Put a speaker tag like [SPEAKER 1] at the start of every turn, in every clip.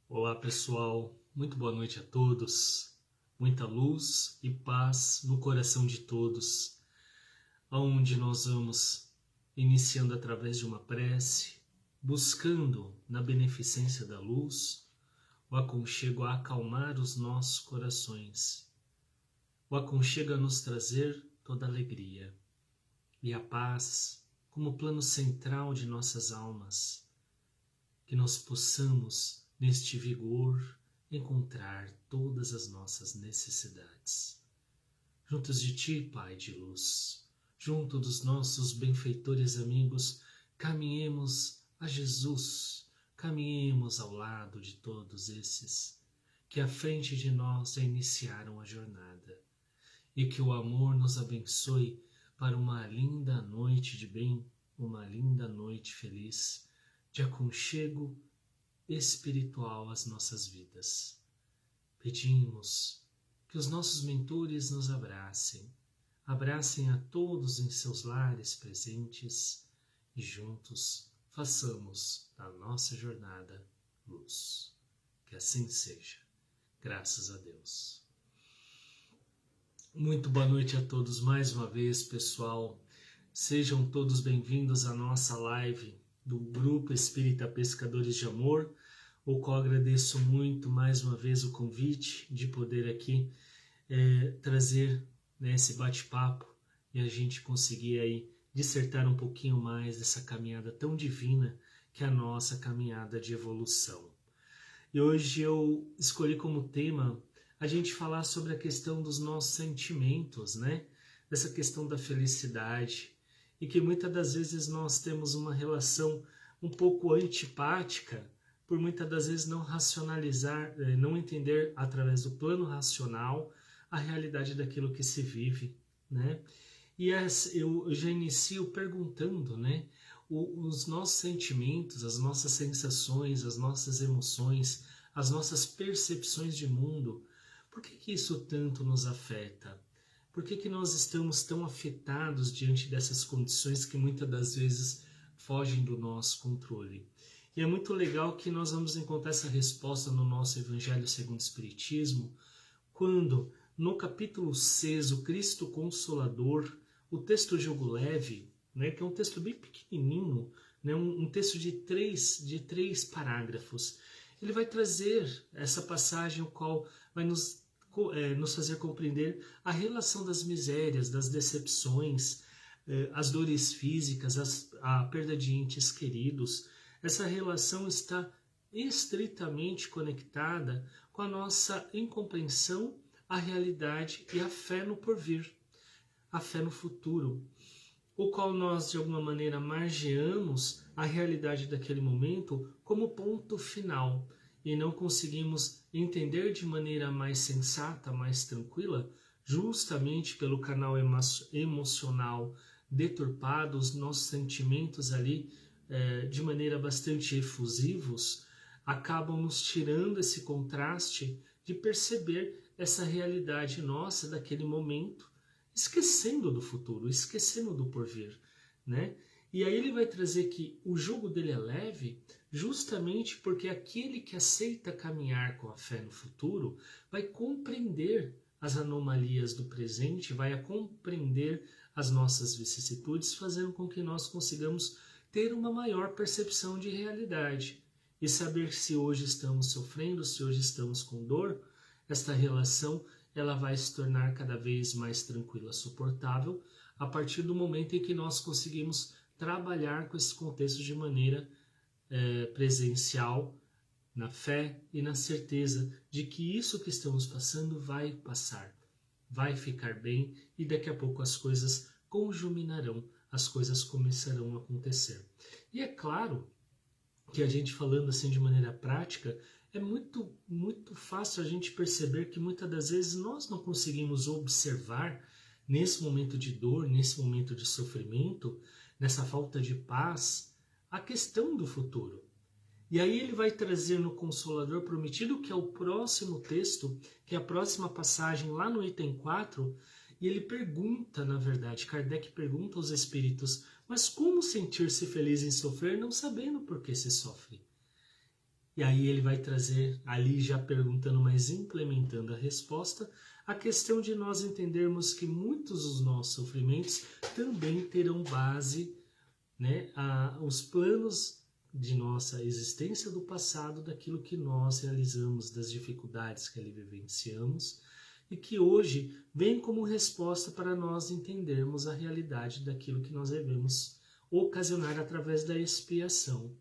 [SPEAKER 1] Olá pessoal, muito boa noite a todos, muita luz e paz no coração de todos, aonde nós vamos iniciando através de uma prece, buscando na beneficência da luz o aconchego a acalmar os nossos corações, o aconchego a nos trazer toda alegria e a paz como plano central de nossas almas, que nós possamos neste vigor, encontrar todas as nossas necessidades. Juntos de Ti, Pai de luz, junto dos nossos benfeitores amigos, caminhemos a Jesus, caminhemos ao lado de todos esses que à frente de nós já iniciaram a jornada, e que o amor nos abençoe para uma linda noite de bem, uma linda noite feliz, de aconchego espiritual às nossas vidas. Pedimos que os nossos mentores nos abracem a todos em seus lares presentes e juntos façamos da nossa jornada luz. Que assim seja. Graças a Deus. Muito boa noite a todos mais uma vez, pessoal. Sejam todos bem-vindos à nossa live do Grupo Espírita Pescadores de Amor, o qual agradeço muito mais uma vez o convite de poder aqui trazer esse bate-papo e a gente conseguir aí dissertar um pouquinho mais dessa caminhada tão divina que é a nossa caminhada de evolução. E hoje eu escolhi como tema a gente falar sobre a questão dos nossos sentimentos, né? Dessa questão da felicidade, e que muitas das vezes nós temos uma relação um pouco antipática, por muitas das vezes não racionalizar, não entender através do plano racional a realidade daquilo que se vive, né? E eu já inicio perguntando, né? Os nossos sentimentos, as nossas sensações, as nossas emoções, as nossas percepções de mundo, por que isso tanto nos afeta? Por que nós estamos tão afetados diante dessas condições que muitas das vezes fogem do nosso controle? E é muito legal que nós vamos encontrar essa resposta no nosso Evangelho segundo o Espiritismo, quando no capítulo 6, o Cristo Consolador, o texto Jogo Leve, né, que é um texto bem pequenininho, né, um texto de três parágrafos, ele vai trazer essa passagem, o qual vai nos fazer compreender a relação das misérias, das decepções, as dores físicas, a perda de entes queridos. Essa relação está estritamente conectada com a nossa incompreensão, a realidade e a fé no porvir, a fé no futuro, o qual nós de alguma maneira margeamos a realidade daquele momento como ponto final, e não conseguimos entender de maneira mais sensata, mais tranquila, justamente pelo canal emocional deturpado, os nossos sentimentos ali de maneira bastante efusivos, acabam nos tirando esse contraste de perceber essa realidade nossa daquele momento, esquecendo do futuro, esquecendo do porvir, né? E aí ele vai trazer que o jugo dele é leve, justamente porque aquele que aceita caminhar com a fé no futuro vai compreender as anomalias do presente, vai compreender as nossas vicissitudes, fazendo com que nós consigamos ter uma maior percepção de realidade e saber se hoje estamos sofrendo, se hoje estamos com dor. Esta relação ela vai se tornar cada vez mais tranquila, suportável, a partir do momento em que nós conseguimos trabalhar com esse contexto de maneira presencial, na fé e na certeza de que isso que estamos passando vai passar, vai ficar bem e daqui a pouco as coisas conjuminarão, as coisas começarão a acontecer. E é claro que a gente falando assim de maneira prática, é muito fácil a gente perceber que muitas das vezes nós não conseguimos observar nesse momento de dor, nesse momento de sofrimento, nessa falta de paz, a questão do futuro. E aí ele vai trazer no Consolador Prometido, que é o próximo texto, que é a próxima passagem lá no item 4, e ele pergunta, na verdade, Kardec pergunta aos espíritos, mas como sentir-se feliz em sofrer não sabendo por que se sofre? E aí ele vai trazer, ali já perguntando, mas implementando a resposta, a questão de nós entendermos que muitos dos nossos sofrimentos também terão base, né, os planos de nossa existência do passado, daquilo que nós realizamos, das dificuldades que ali vivenciamos, e que hoje vem como resposta para nós entendermos a realidade daquilo que nós devemos ocasionar através da expiação.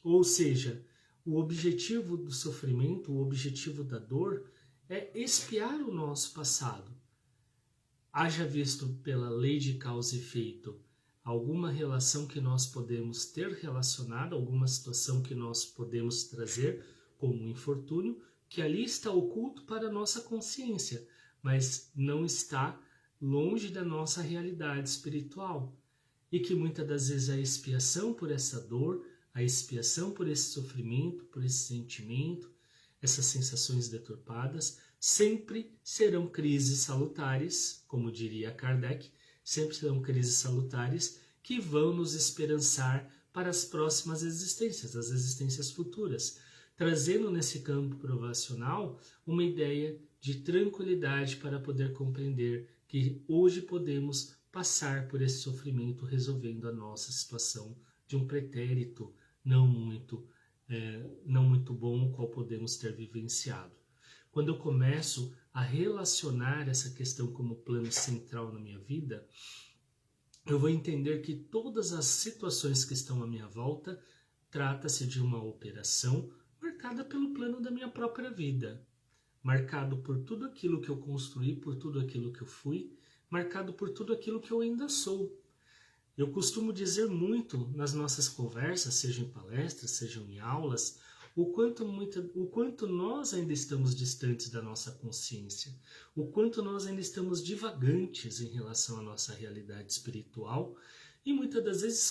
[SPEAKER 1] Ou seja, o objetivo do sofrimento, o objetivo da dor, é expiar o nosso passado. Haja visto pela lei de causa e efeito alguma relação que nós podemos ter relacionada, alguma situação que nós podemos trazer como um infortúnio, que ali está oculto para a nossa consciência, mas não está longe da nossa realidade espiritual. E que muitas das vezes a expiação por essa dor, a expiação por esse sofrimento, por esse sentimento, essas sensações deturpadas, sempre serão crises salutares, como diria Kardec, sempre serão crises salutares que vão nos esperançar para as próximas existências, as existências futuras, trazendo nesse campo provacional uma ideia de tranquilidade para poder compreender que hoje podemos passar por esse sofrimento resolvendo a nossa situação de um pretérito não muito bom, o qual podemos ter vivenciado. Quando eu começo a relacionar essa questão como plano central na minha vida, eu vou entender que todas as situações que estão à minha volta trata-se de uma operação marcada pelo plano da minha própria vida, marcado por tudo aquilo que eu construí, por tudo aquilo que eu fui, marcado por tudo aquilo que eu ainda sou. Eu costumo dizer muito nas nossas conversas, seja em palestras, sejam em aulas, o quanto nós ainda estamos distantes da nossa consciência, o quanto nós ainda estamos divagantes em relação à nossa realidade espiritual e muitas das vezes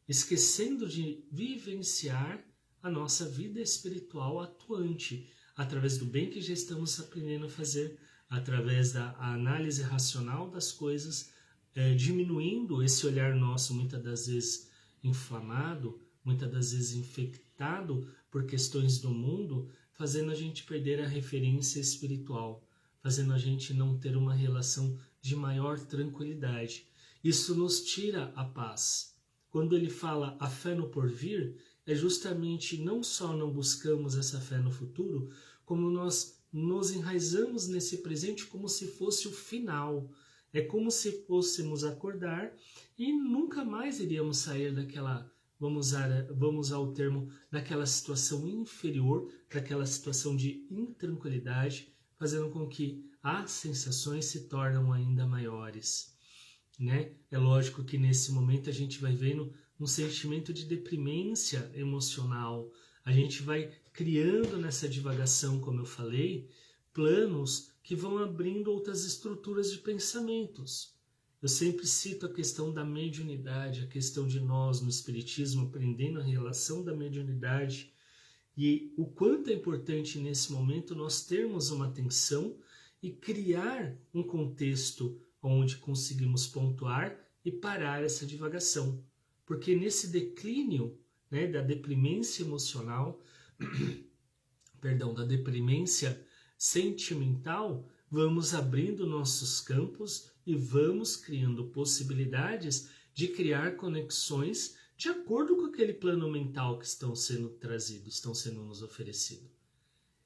[SPEAKER 1] esquecendo de vivenciar a nossa vida espiritual atuante, através do bem que já estamos aprendendo a fazer, através da análise racional das coisas, diminuindo esse olhar nosso, muitas das vezes inflamado, muitas das vezes infectado por questões do mundo, fazendo a gente perder a referência espiritual, fazendo a gente não ter uma relação de maior tranquilidade. Isso nos tira a paz. Quando ele fala a fé no porvir, é justamente não só não buscamos essa fé no futuro, como nós nos enraizamos nesse presente como se fosse o final. É como se fôssemos acordar e nunca mais iríamos sair daquela, vamos usar o termo, daquela situação inferior, daquela situação de intranquilidade, fazendo com que as sensações se tornem ainda maiores. Né? É lógico que nesse momento a gente vai vendo um sentimento de deprimência emocional, a gente vai criando nessa divagação, como eu falei, planos que vão abrindo outras estruturas de pensamentos. Eu sempre cito a questão da mediunidade, a questão de nós no Espiritismo aprendendo a relação da mediunidade e o quanto é importante nesse momento nós termos uma atenção e criar um contexto onde conseguimos pontuar e parar essa divagação. Porque nesse declínio, né, da deprimência emocional, da deprimência sentimental, vamos abrindo nossos campos e vamos criando possibilidades de criar conexões de acordo com aquele plano mental que estão sendo trazidos, estão sendo nos oferecidos.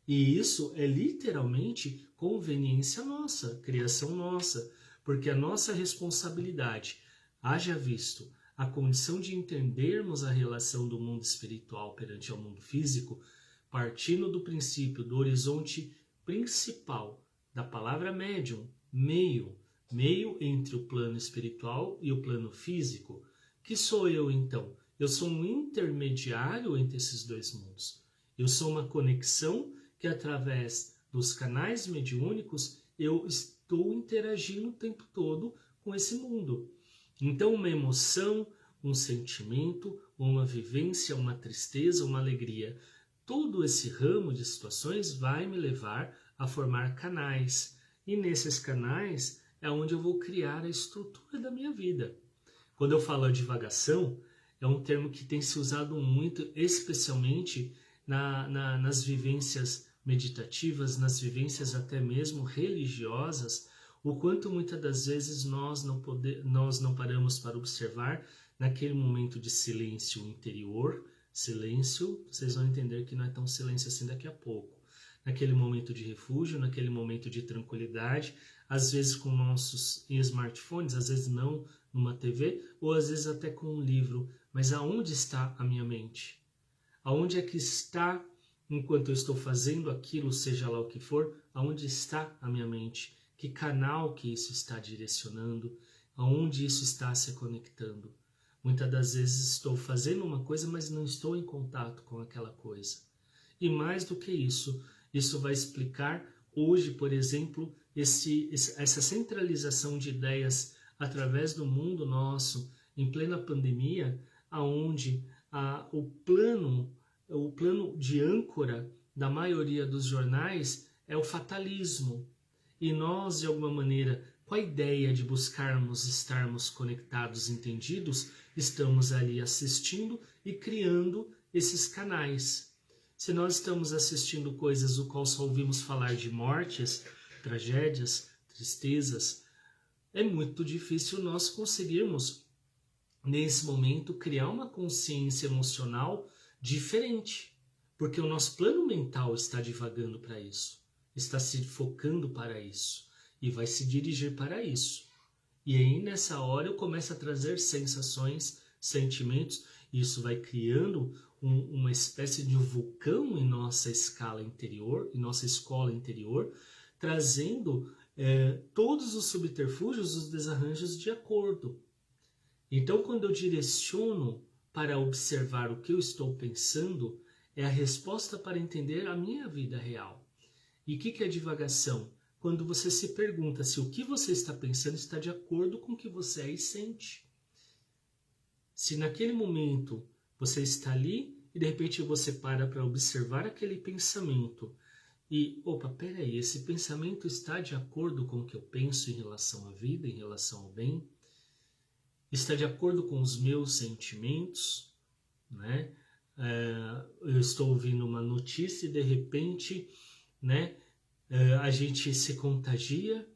[SPEAKER 1] E isso é literalmente conveniência nossa, criação nossa, porque a nossa responsabilidade, haja visto a condição de entendermos a relação do mundo espiritual perante ao mundo físico, partindo do princípio do horizonte principal da palavra médium, meio entre o plano espiritual e o plano físico. Que sou eu então? Eu sou um intermediário entre esses dois mundos. Eu sou uma conexão que através dos canais mediúnicos eu estou interagindo o tempo todo com esse mundo. Então uma emoção, um sentimento, uma vivência, uma tristeza, uma alegria, todo esse ramo de situações vai me levar a formar canais. E nesses canais é onde eu vou criar a estrutura da minha vida. Quando eu falo a divagação, é um termo que tem se usado muito, especialmente nas vivências meditativas, nas vivências até mesmo religiosas, o quanto muitas das vezes nós não paramos para observar naquele momento de silêncio interior. Silêncio, vocês vão entender que não é tão silêncio assim daqui a pouco. Naquele momento de refúgio, naquele momento de tranquilidade, às vezes com nossos smartphones, às vezes não numa TV, ou às vezes até com um livro. Mas aonde está a minha mente? Aonde é que está, enquanto eu estou fazendo aquilo, seja lá o que for, aonde está a minha mente? Que canal que isso está direcionando? Aonde isso está se conectando? Muitas das vezes estou fazendo uma coisa, mas não estou em contato com aquela coisa. E mais do que isso vai explicar hoje, por exemplo, essa centralização de ideias através do mundo nosso, em plena pandemia, aonde o plano de âncora da maioria dos jornais é o fatalismo. E nós, de alguma maneira, com a ideia de buscarmos estarmos conectados, entendidos, estamos ali assistindo e criando esses canais. Se nós estamos assistindo coisas do qual só ouvimos falar de mortes, tragédias, tristezas, é muito difícil nós conseguirmos, nesse momento, criar uma consciência emocional diferente, porque o nosso plano mental está divagando para isso, está se focando para isso e vai se dirigir para isso. E aí nessa hora eu começo a trazer sensações, sentimentos, e isso vai criando uma espécie de vulcão em nossa escala interior, em nossa escola interior, trazendo todos os subterfúgios, os desarranjos de acordo. Então, quando eu direciono para observar o que eu estou pensando, é a resposta para entender a minha vida real. E o que é divagação? Quando você se pergunta se o que você está pensando está de acordo com o que você aí sente. Se naquele momento você está ali e de repente você para observar aquele pensamento e, peraí, esse pensamento está de acordo com o que eu penso em relação à vida, em relação ao bem? Está de acordo com os meus sentimentos, né? Eu estou ouvindo uma notícia e de repente, né, a gente se contagia,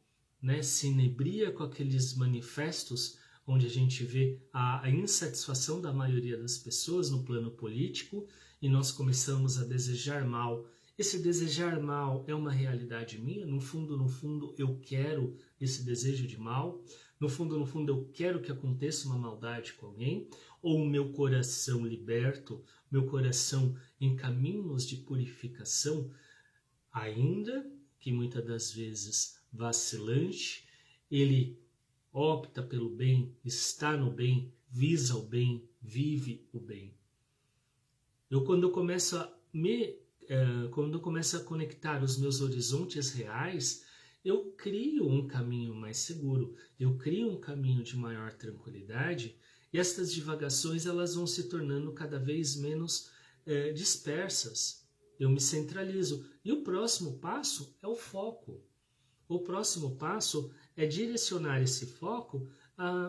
[SPEAKER 1] né, se inebria com aqueles manifestos onde a gente vê a insatisfação da maioria das pessoas no plano político e nós começamos a desejar mal. Esse desejar mal é uma realidade minha? No fundo, eu quero esse desejo de mal? No fundo, eu quero que aconteça uma maldade com alguém? Ou o meu coração liberto, meu coração em caminhos de purificação, ainda que muitas das vezes vacilante, ele opta pelo bem, está no bem, visa o bem, vive o bem. Quando eu começo a conectar os meus horizontes reais, eu crio um caminho mais seguro, eu crio um caminho de maior tranquilidade, e estas divagações elas vão se tornando cada vez menos dispersas. Eu me centralizo. E o próximo passo é o foco. O próximo passo é direcionar esse foco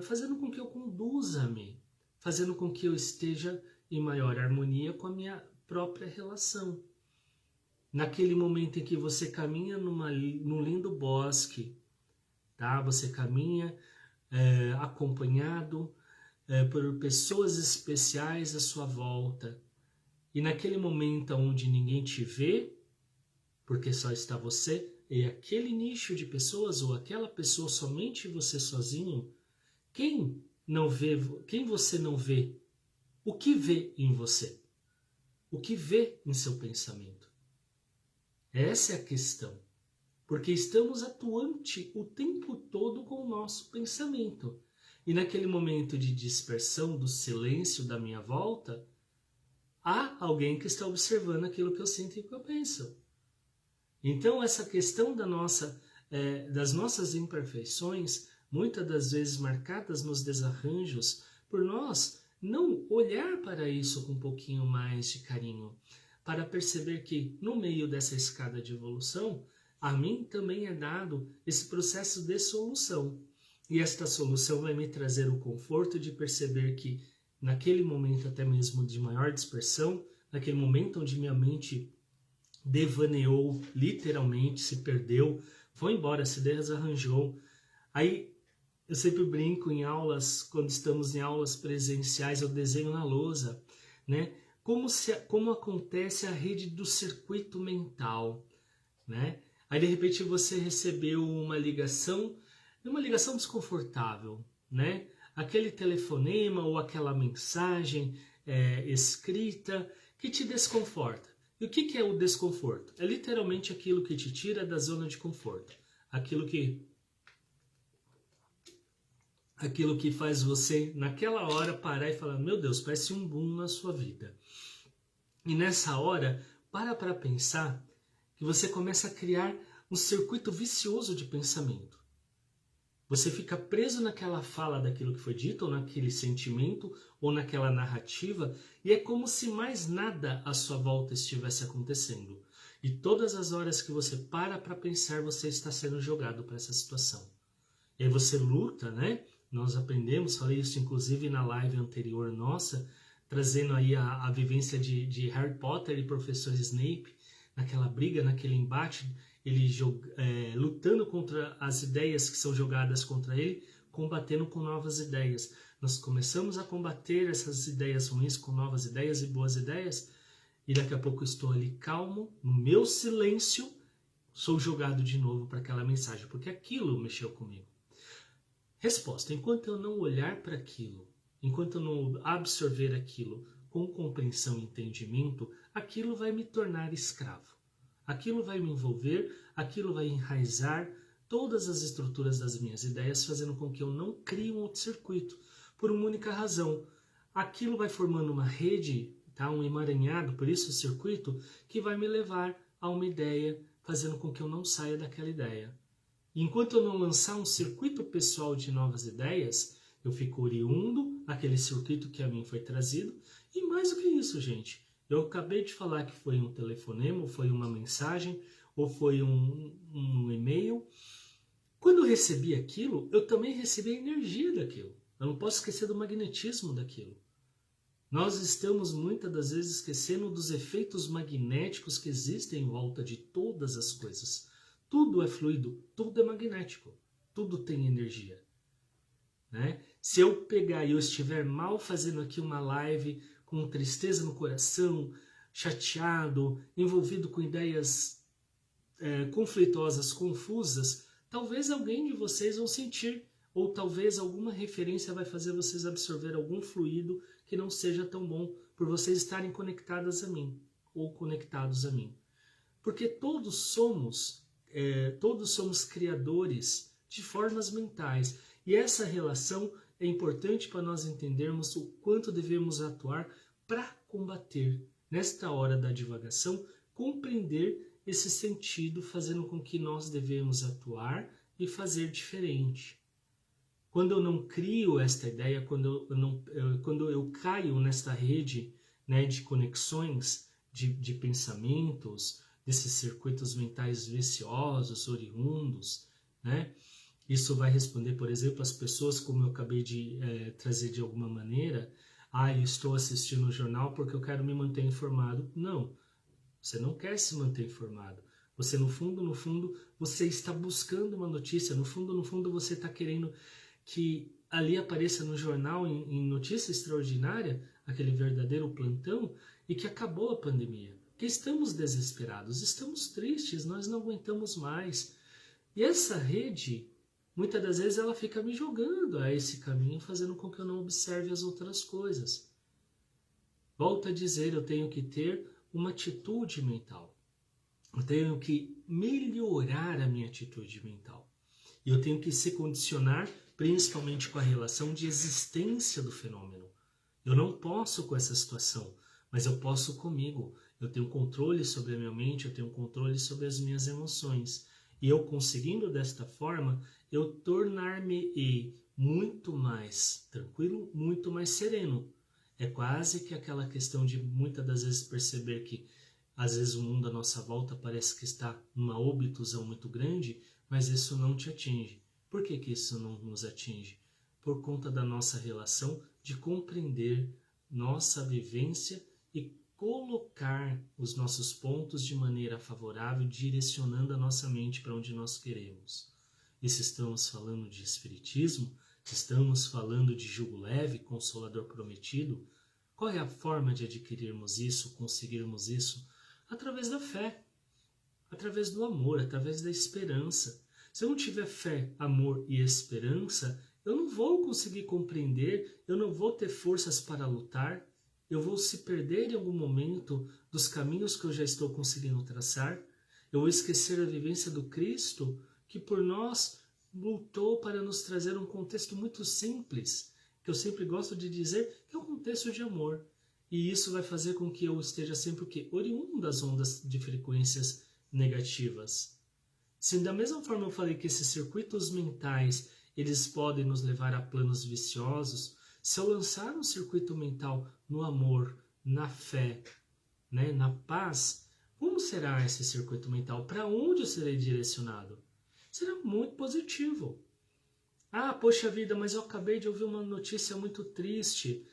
[SPEAKER 1] fazendo com que eu conduza-me, fazendo com que eu esteja em maior harmonia com a minha própria relação. Naquele momento em que você caminha num lindo bosque, tá? Você caminha acompanhado por pessoas especiais à sua volta. E naquele momento onde ninguém te vê, porque só está você e aquele nicho de pessoas, ou aquela pessoa somente você sozinho, quem você não vê? O que vê em você? O que vê em seu pensamento? Essa é a questão. Porque estamos atuante o tempo todo com o nosso pensamento. E naquele momento de dispersão do silêncio da minha volta, há alguém que está observando aquilo que eu sinto e que eu penso. Então, essa questão das nossas imperfeições, muitas das vezes marcadas nos desarranjos, por nós não olhar para isso com um pouquinho mais de carinho, para perceber que no meio dessa escada de evolução, a mim também é dado esse processo de solução. E esta solução vai me trazer o conforto de perceber que naquele momento até mesmo de maior dispersão, naquele momento onde minha mente devaneou, literalmente se perdeu, foi embora, se desarranjou. Aí eu sempre brinco em aulas, quando estamos em aulas presenciais, eu desenho na lousa, né? Como acontece a rede do circuito mental, né? Aí de repente você recebeu uma ligação desconfortável, né? Aquele telefonema ou aquela mensagem escrita que te desconforta. E o que é o desconforto? É literalmente aquilo que te tira da zona de conforto. Aquilo que faz você, naquela hora, parar e falar, meu Deus, parece um boom na sua vida. E nessa hora, para pensar que você começa a criar um circuito vicioso de pensamento. Você fica preso naquela fala daquilo que foi dito, ou naquele sentimento, ou naquela narrativa, e é como se mais nada à sua volta estivesse acontecendo. E todas as horas que você para pensar, você está sendo jogado para essa situação. E aí você luta, né? Nós aprendemos, falei isso inclusive na live anterior nossa, trazendo aí a vivência de Harry Potter e professor Snape, naquela briga, naquele embate, ele lutando contra as ideias que são jogadas contra ele, combatendo com novas ideias. Nós começamos a combater essas ideias ruins com novas ideias e boas ideias, e daqui a pouco eu estou ali calmo, no meu silêncio, sou jogado de novo para aquela mensagem, porque aquilo mexeu comigo. Resposta: enquanto eu não olhar para aquilo, enquanto eu não absorver aquilo com compreensão e entendimento, aquilo vai me tornar escravo. Aquilo vai me envolver, aquilo vai enraizar todas as estruturas das minhas ideias, fazendo com que eu não crie um outro circuito, por uma única razão. Aquilo vai formando uma rede, tá? Um emaranhado, por isso o circuito, que vai me levar a uma ideia, fazendo com que eu não saia daquela ideia. Enquanto eu não lançar um circuito pessoal de novas ideias, eu fico oriundo aquele circuito que a mim foi trazido. E mais do que isso, gente, eu acabei de falar que foi um telefonema, ou foi uma mensagem, ou foi um e-mail. Quando eu recebi aquilo, eu também recebi a energia daquilo. Eu não posso esquecer do magnetismo daquilo. Nós estamos muitas das vezes esquecendo dos efeitos magnéticos que existem em volta de todas as coisas. Tudo é fluido, tudo é magnético, tudo tem energia. Né? Se eu pegar e eu estiver mal fazendo aqui uma live com tristeza no coração, chateado, envolvido com ideias conflituosas, confusas, talvez alguém de vocês vão sentir, ou talvez alguma referência vai fazer vocês absorver algum fluido que não seja tão bom por vocês estarem conectadas a mim, ou conectados a mim. Porque todos somos criadores de formas mentais. E essa relação é importante para nós entendermos o quanto devemos atuar para combater, nesta hora da divagação, compreender esse sentido, fazendo com que nós devemos atuar e fazer diferente. Quando eu não crio esta ideia, quando eu caio nesta rede, né, de conexões, de pensamentos, desses circuitos mentais viciosos, oriundos, né? Isso vai responder, por exemplo, as pessoas, como eu acabei de trazer de alguma maneira, eu estou assistindo o jornal porque eu quero me manter informado. Não, você não quer se manter informado. Você, no fundo, você está buscando uma notícia. No fundo, você está querendo que ali apareça no jornal, em notícia extraordinária, aquele verdadeiro plantão, e que acabou a pandemia. Que estamos desesperados, estamos tristes, nós não aguentamos mais. E essa rede, muitas das vezes, ela fica me jogando a esse caminho, fazendo com que eu não observe as outras coisas. Volto a dizer, eu tenho que ter uma atitude mental. Eu tenho que melhorar a minha atitude mental. E eu tenho que se condicionar, principalmente com a relação de existência do fenômeno. Eu não posso com essa situação, mas eu posso comigo. Eu tenho controle sobre a minha mente, eu tenho controle sobre as minhas emoções. E eu conseguindo desta forma, eu tornar-me muito mais tranquilo, muito mais sereno. É quase que aquela questão de muitas das vezes perceber que às vezes o mundo à nossa volta parece que está numa obtusão muito grande, mas isso não te atinge. Por que isso não nos atinge? Por conta da nossa relação de compreender nossa vivência e colocar os nossos pontos de maneira favorável, direcionando a nossa mente para onde nós queremos. E se estamos falando de espiritismo, se estamos falando de jugo leve, consolador prometido, qual é a forma de adquirirmos isso, conseguirmos isso? Através da fé, através do amor, através da esperança. Se eu não tiver fé, amor e esperança, eu não vou conseguir compreender, eu não vou ter forças para lutar, eu vou se perder em algum momento dos caminhos que eu já estou conseguindo traçar, eu vou esquecer a vivência do Cristo, que por nós lutou para nos trazer um contexto muito simples, que eu sempre gosto de dizer que é um contexto de amor. E isso vai fazer com que eu esteja sempre o quê? Oriundo das ondas de frequências negativas. Se da mesma forma eu falei que esses circuitos mentais eles podem nos levar a planos viciosos, se eu lançar um circuito mental no amor, na fé, né, na paz, como será esse circuito mental? Para onde eu serei direcionado? Será muito positivo. Ah, poxa vida, mas eu acabei de ouvir uma notícia muito triste.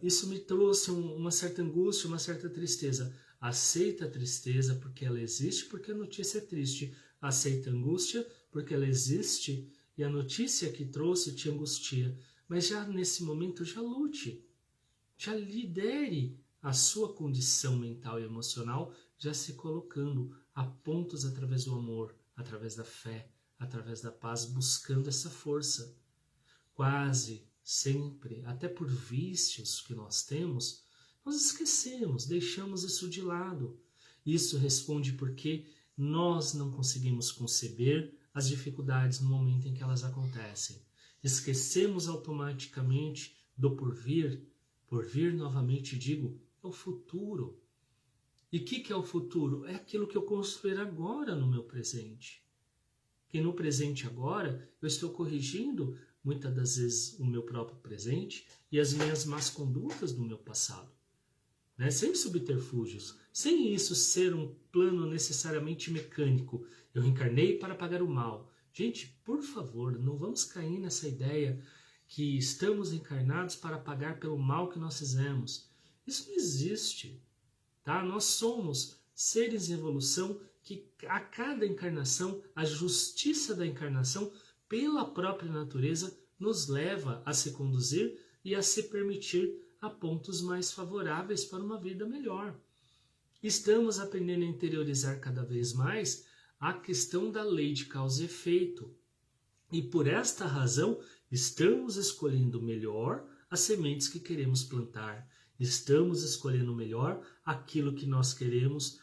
[SPEAKER 1] Isso me trouxe uma certa angústia, uma certa tristeza. Aceita a tristeza porque ela existe, porque a notícia é triste. Aceita a angústia porque ela existe e a notícia que trouxe te angustia. Mas já nesse momento, já lute. Já lidere a sua condição mental e emocional, já se colocando a pontos através do amor, através da fé, através da paz, buscando essa força. Quase sempre, até por vícios que nós temos, nós esquecemos, deixamos isso de lado. Isso responde porque nós não conseguimos conceber as dificuldades no momento em que elas acontecem. Esquecemos automaticamente do porvir. Porvir, novamente digo, é o futuro. E o que é o futuro? É aquilo que eu construir agora no meu presente. Que no presente agora eu estou corrigindo muitas das vezes o meu próprio presente e as minhas más condutas do meu passado. Né? Sem subterfúgios, sem isso ser um plano necessariamente mecânico. Eu reencarnei para pagar o mal. Gente, por favor, não vamos cair nessa ideia que estamos encarnados para pagar pelo mal que nós fizemos. Isso não existe. Tá? Nós somos seres em evolução que a cada encarnação, a justiça da encarnação, pela própria natureza, nos leva a se conduzir e a se permitir a pontos mais favoráveis para uma vida melhor. Estamos aprendendo a interiorizar cada vez mais a questão da lei de causa e efeito. E por esta razão, estamos escolhendo melhor as sementes que queremos plantar. Estamos escolhendo melhor aquilo que nós queremos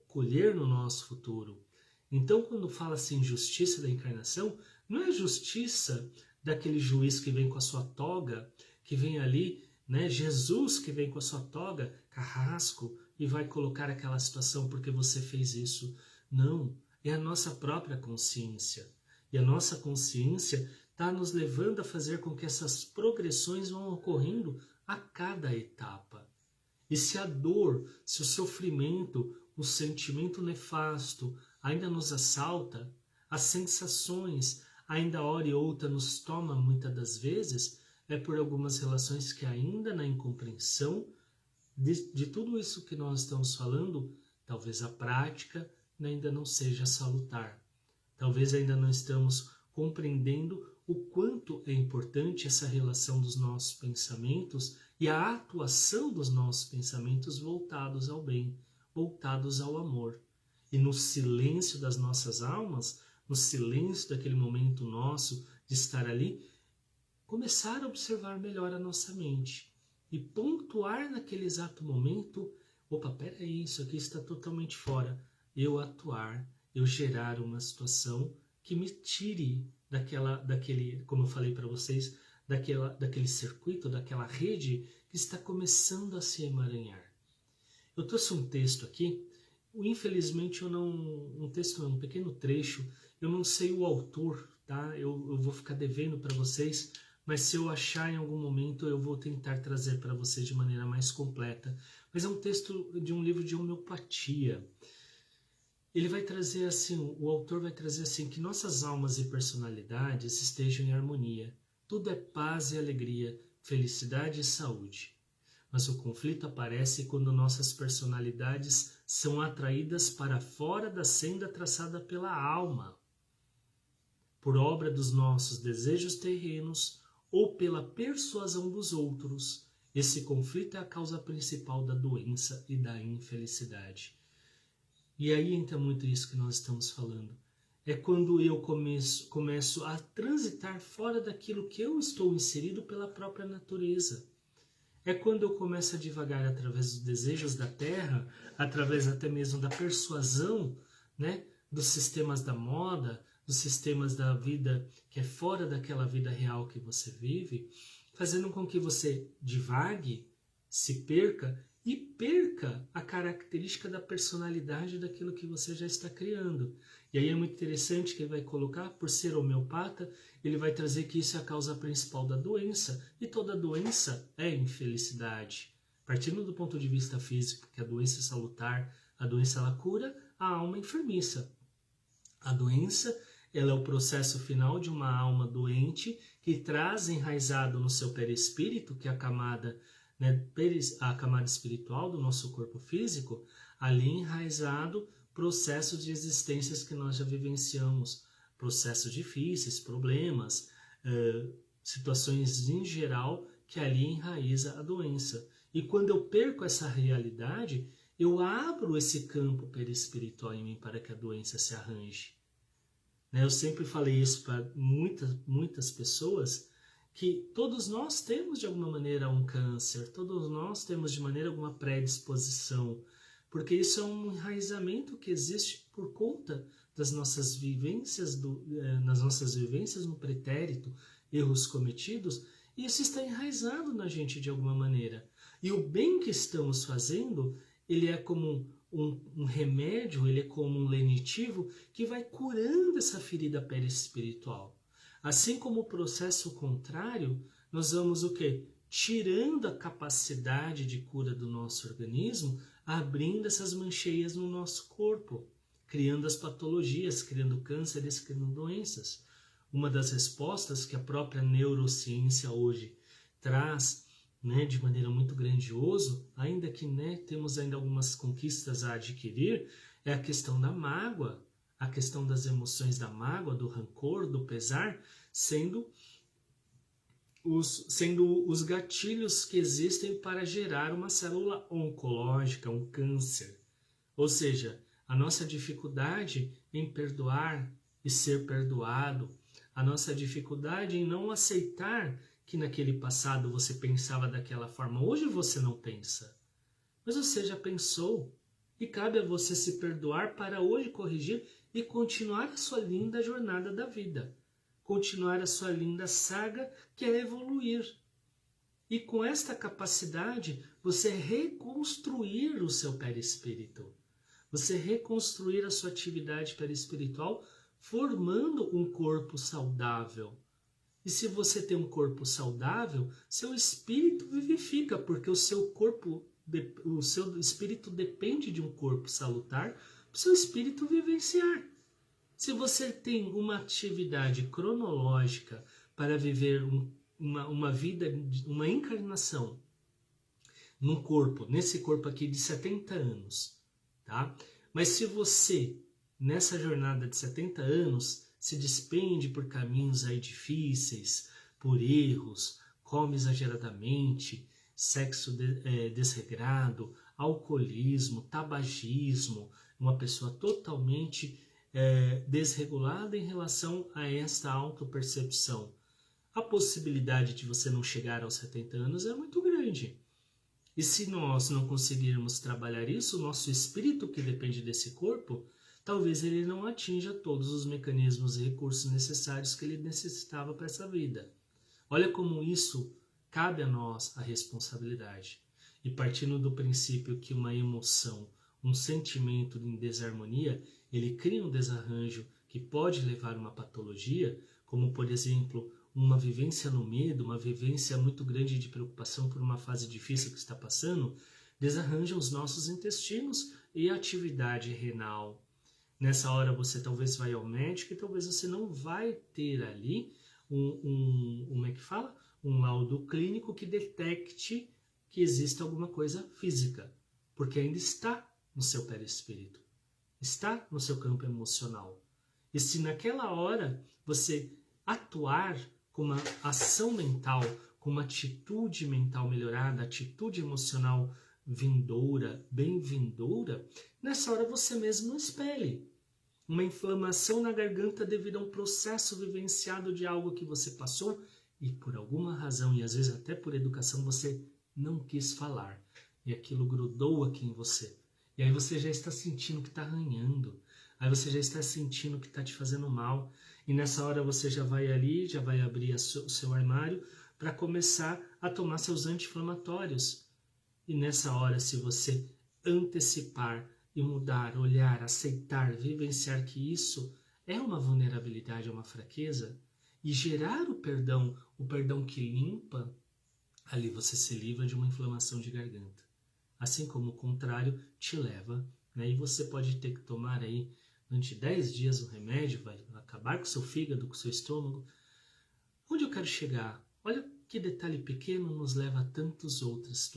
[SPEAKER 1] colher no nosso futuro. Então, quando fala-se em justiça da encarnação, não é justiça daquele juiz que vem com a sua toga, que vem ali, né? Jesus que vem com a sua toga, carrasco, e vai colocar aquela situação porque você fez isso. Não, é a nossa própria consciência. E a nossa consciência está nos levando a fazer com que essas progressões vão ocorrendo a cada etapa. E se a dor, se o sofrimento, o sentimento nefasto ainda nos assalta, as sensações ainda hora e outra nos toma muitas das vezes, é por algumas relações que ainda na incompreensão de tudo isso que nós estamos falando, talvez a prática ainda não seja salutar. Talvez ainda não estamos compreendendo o quanto é importante essa relação dos nossos pensamentos e a atuação dos nossos pensamentos voltados ao bem, voltados ao amor. E no silêncio das nossas almas, no silêncio daquele momento nosso de estar ali, começar a observar melhor a nossa mente e pontuar naquele exato momento, opa, peraí, isso aqui está totalmente fora. Eu atuar, eu gerar uma situação que me tire daquele, como eu falei para vocês, daquele circuito, daquela rede que está começando a se emaranhar. Eu trouxe um texto aqui, infelizmente um texto, um pequeno trecho, eu não sei o autor, tá? Eu vou ficar devendo para vocês, mas se eu achar em algum momento eu vou tentar trazer para vocês de maneira mais completa. Mas é um texto de um livro de homeopatia. Ele vai trazer assim, o autor vai trazer assim, que nossas almas e personalidades estejam em harmonia. Tudo é paz e alegria. felicidade e saúde. Mas o conflito aparece quando nossas personalidades são atraídas para fora da senda traçada pela alma, por obra dos nossos desejos terrenos ou pela persuasão dos outros. Esse conflito é a causa principal da doença e da infelicidade. E aí entra muito isso que nós estamos falando. É quando eu começo a transitar fora daquilo que eu estou inserido pela própria natureza. É quando eu começo a divagar através dos desejos da terra, através até mesmo da persuasão, né, dos sistemas da moda, dos sistemas da vida que é fora daquela vida real que você vive, fazendo com que você divague, se perca e perca a característica da personalidade daquilo que você já está criando. E aí é muito interessante que ele vai colocar, por ser homeopata, ele vai trazer que isso é a causa principal da doença, e toda doença é infelicidade. Partindo do ponto de vista físico, que a doença é salutar, a doença ela cura a alma enfermiça. A doença ela é o processo final de uma alma doente que traz enraizado no seu perispírito, que é a camada, né, a camada espiritual do nosso corpo físico, ali enraizado processos de existências que nós já vivenciamos, processos difíceis, problemas, situações em geral que ali enraiza a doença. E quando eu perco essa realidade, eu abro esse campo perispiritual em mim para que a doença se arranje. Eu sempre falei isso para muitas pessoas, que todos nós temos de alguma maneira um câncer, todos nós temos de maneira alguma predisposição, porque isso é um enraizamento que existe por conta das nossas vivências, nas nossas vivências no pretérito, erros cometidos, e isso está enraizado na gente de alguma maneira. E o bem que estamos fazendo, ele é como um remédio, ele é como um lenitivo que vai curando essa ferida perispiritual. Assim como o processo contrário, nós vamos o quê? Tirando a capacidade de cura do nosso organismo, abrindo essas mancheias no nosso corpo, criando as patologias, criando cânceres, criando doenças. Uma das respostas que a própria neurociência hoje traz, né, de maneira muito grandiosa, ainda que, né, temos ainda algumas conquistas a adquirir, é a questão da mágoa, a questão das emoções da mágoa, do rancor, do pesar, sendo os gatilhos que existem para gerar uma célula oncológica, um câncer. Ou seja, a nossa dificuldade em perdoar e ser perdoado, a nossa dificuldade em não aceitar que naquele passado você pensava daquela forma. Hoje você não pensa, mas você já pensou. E cabe a você se perdoar para hoje corrigir e continuar a sua linda jornada da vida. Continuar a sua linda saga que é evoluir. E com esta capacidade, você reconstruir o seu perispírito. Você reconstruir a sua atividade perispiritual, formando um corpo saudável. E se você tem um corpo saudável, seu espírito vivifica, porque o seu espírito depende de um corpo salutar para o seu espírito vivenciar. Se você tem uma atividade cronológica para viver uma vida, uma encarnação num corpo, nesse corpo aqui de 70 anos, tá? Mas se você, nessa jornada de 70 anos, se despende por caminhos aí difíceis, por erros, come exageradamente, sexo desregrado, alcoolismo, tabagismo, uma pessoa totalmente desregulada em relação a esta autopercepção. A possibilidade de você não chegar aos 70 anos é muito grande. E se nós não conseguirmos trabalhar isso, o nosso espírito que depende desse corpo, talvez ele não atinja todos os mecanismos e recursos necessários que ele necessitava para essa vida. Olha como isso cabe a nós a responsabilidade. E partindo do princípio que uma emoção, um sentimento em desarmonia, ele cria um desarranjo que pode levar a uma patologia, como por exemplo, uma vivência no medo, uma vivência muito grande de preocupação por uma fase difícil que está passando, desarranja os nossos intestinos e a atividade renal. Nessa hora você talvez vai ao médico e talvez você não vai ter ali como é que fala? um laudo clínico que detecte que existe alguma coisa física, porque ainda está no seu perispírito, está no seu campo emocional. E se naquela hora você atuar com uma ação mental, com uma atitude mental melhorada, atitude emocional vindoura, bem-vindoura, nessa hora você mesmo não expele uma inflamação na garganta devido a um processo vivenciado de algo que você passou e por alguma razão, e às vezes até por educação, você não quis falar. E aquilo grudou aqui em você. E aí você já está sentindo que está arranhando. Aí você já está sentindo que está te fazendo mal. E nessa hora você já vai ali, já vai abrir o seu armário para começar a tomar seus anti-inflamatórios. E nessa hora, se você antecipar e mudar, olhar, aceitar, vivenciar que isso é uma vulnerabilidade, é uma fraqueza, e gerar o perdão que limpa, ali você se livra de uma inflamação de garganta. Assim como o contrário te leva, né? E você pode ter que tomar aí durante 10 dias um remédio, vai acabar com o seu fígado, com o seu estômago. Onde eu quero chegar? Olha que detalhe pequeno nos leva a tantas outras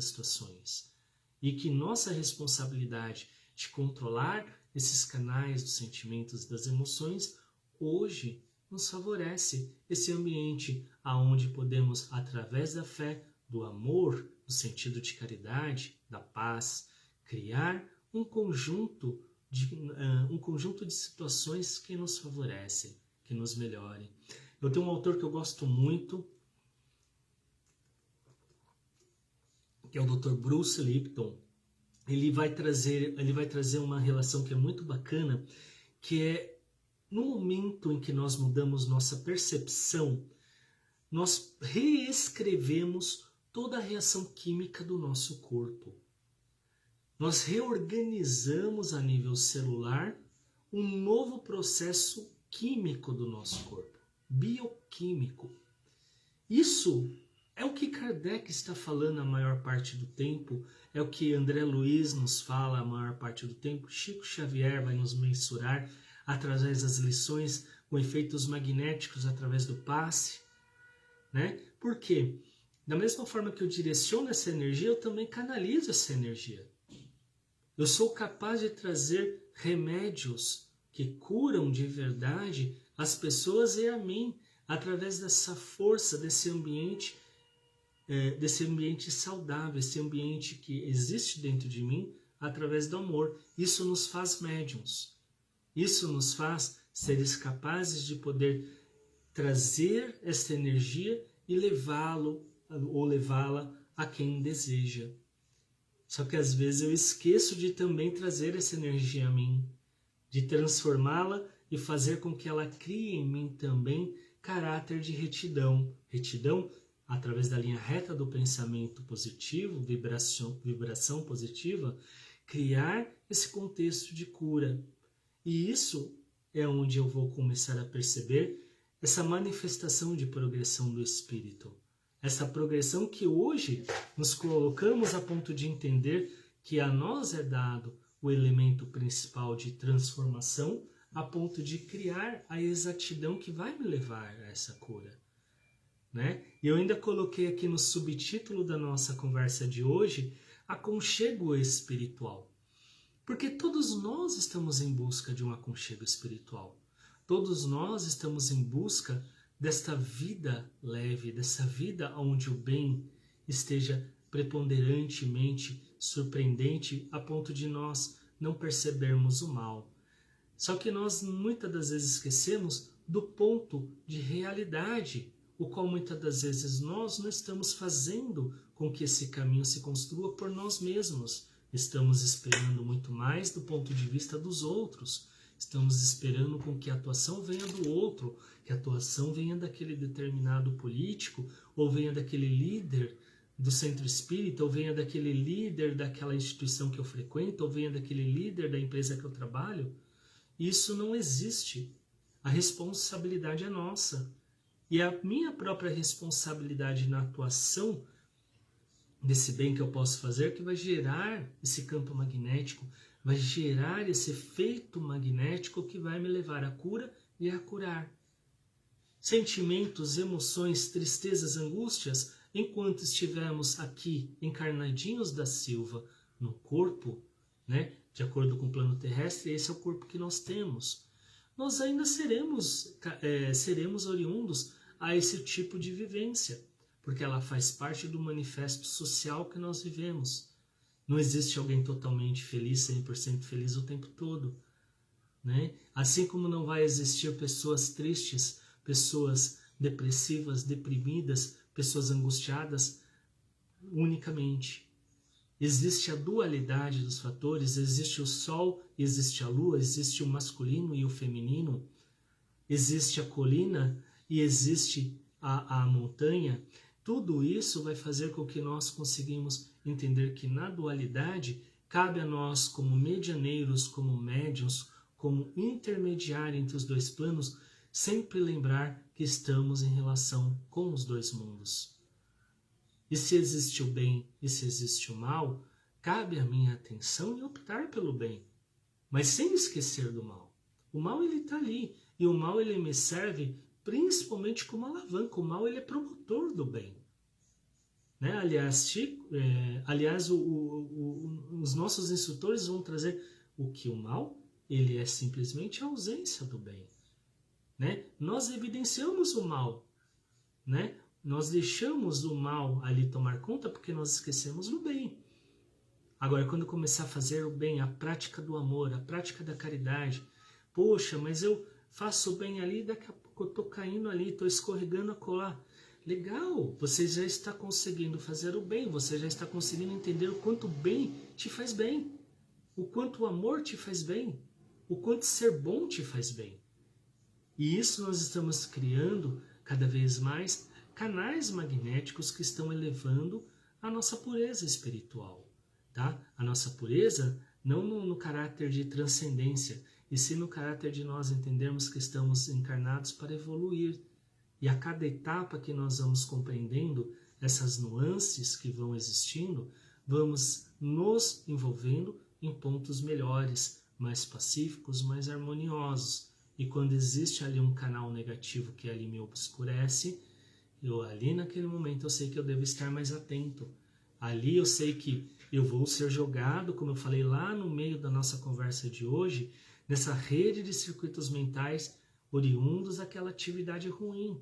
[SPEAKER 1] situações. E que nossa responsabilidade de controlar esses canais dos sentimentos e das emoções hoje nos favorece esse ambiente aonde podemos, através da fé, do amor, do sentido de caridade, da paz, criar um conjunto de situações que nos favorecem, que nos melhorem. Eu tenho um autor que eu gosto muito, que é o Dr. Bruce Lipton. Ele vai trazer uma relação que é muito bacana, que é no momento em que nós mudamos nossa percepção, nós reescrevemos toda a reação química do nosso corpo. Nós reorganizamos a nível celular um novo processo químico do nosso corpo, bioquímico. Isso é o que Kardec está falando a maior parte do tempo, é o que André Luiz nos fala a maior parte do tempo, Chico Xavier vai nos mensurar através das lições com efeitos magnéticos através do passe, né? Por quê? Da mesma forma que eu direciono essa energia, eu também canalizo essa energia. Eu sou capaz de trazer remédios que curam de verdade as pessoas e a mim, através dessa força, desse ambiente saudável, esse ambiente que existe dentro de mim, através do amor. Isso nos faz médiums. Isso nos faz seres capazes de poder trazer essa energia e levá-lo ou levá-la a quem deseja. Só que às vezes eu esqueço de também trazer essa energia a mim, de transformá-la e fazer com que ela crie em mim também caráter de retidão. Retidão através da linha reta do pensamento positivo, vibração positiva, criar esse contexto de cura. E isso é onde eu vou começar a perceber essa manifestação de progressão do espírito. Essa progressão que hoje nos colocamos a ponto de entender que a nós é dado o elemento principal de transformação a ponto de criar a exatidão que vai me levar a essa cura. Né? E eu ainda coloquei aqui no subtítulo da nossa conversa de hoje, aconchego espiritual. Porque todos nós estamos em busca de um aconchego espiritual. Todos nós estamos em busca desta vida leve, dessa vida onde o bem esteja preponderantemente surpreendente a ponto de nós não percebermos o mal. Só que nós muitas das vezes esquecemos do ponto de realidade, o qual muitas das vezes nós não estamos fazendo com que esse caminho se construa por nós mesmos. Estamos esperando muito mais do ponto de vista dos outros. Estamos esperando com que a atuação venha do outro, que a atuação venha daquele determinado político, ou venha daquele líder do centro espírita, ou venha daquele líder daquela instituição que eu frequento, ou venha daquele líder da empresa que eu trabalho. Isso não existe. A responsabilidade é nossa. E a minha própria responsabilidade na atuação desse bem que eu posso fazer, que vai gerar esse campo magnético, vai gerar esse efeito magnético que vai me levar à cura e a curar. sentimentos, emoções, tristezas, angústias, enquanto estivermos aqui encarnadinhos da Silva no corpo, né? De acordo com o plano terrestre, esse é o corpo que nós temos. Nós ainda seremos oriundos a esse tipo de vivência, porque ela faz parte do manifesto social que nós vivemos. Não existe alguém totalmente feliz, 100% feliz o tempo todo, né? Assim como não vai existir pessoas tristes, pessoas depressivas, deprimidas, pessoas angustiadas unicamente. Existe a dualidade dos fatores, existe o Sol, existe a Lua, existe o masculino e o feminino, existe a colina e existe a montanha. Tudo isso vai fazer com que nós conseguimos entender que na dualidade cabe a nós, como medianeiros, como médiuns, como intermediário entre os dois planos, sempre lembrar que estamos em relação com os dois mundos. E se existe o bem e se existe o mal, cabe a minha atenção em optar pelo bem, mas sem esquecer do mal. O mal ele está ali, e o mal ele me serve principalmente como alavanca. O mal ele é promotor do bem. Né? Aliás, os nossos instrutores vão trazer o que o mal ele é simplesmente a ausência do bem. Né? Nós evidenciamos o mal, né? Nós deixamos o mal ali tomar conta porque nós esquecemos do bem. Agora, quando começar a fazer o bem, a prática do amor, a prática da caridade, poxa, mas eu faço o bem ali, daqui a pouco eu estou caindo ali, estou escorregando a colar. Legal, você já está conseguindo fazer o bem, você já está conseguindo entender o quanto o bem te faz bem, o quanto o amor te faz bem, o quanto ser bom te faz bem. E isso nós estamos criando cada vez mais canais magnéticos que estão elevando a nossa pureza espiritual. Tá? A nossa pureza não no caráter de transcendência, e sim no caráter de nós entendermos que estamos encarnados para evoluir. E a cada etapa que nós vamos compreendendo essas nuances que vão existindo, vamos nos envolvendo em pontos melhores, mais pacíficos, mais harmoniosos. E quando existe ali um canal negativo que ali me obscurece, ali naquele momento eu sei que eu devo estar mais atento. Ali eu sei que eu vou ser jogado, como eu falei lá no meio da nossa conversa de hoje, nessa rede de circuitos mentais oriundos daquela atividade ruim.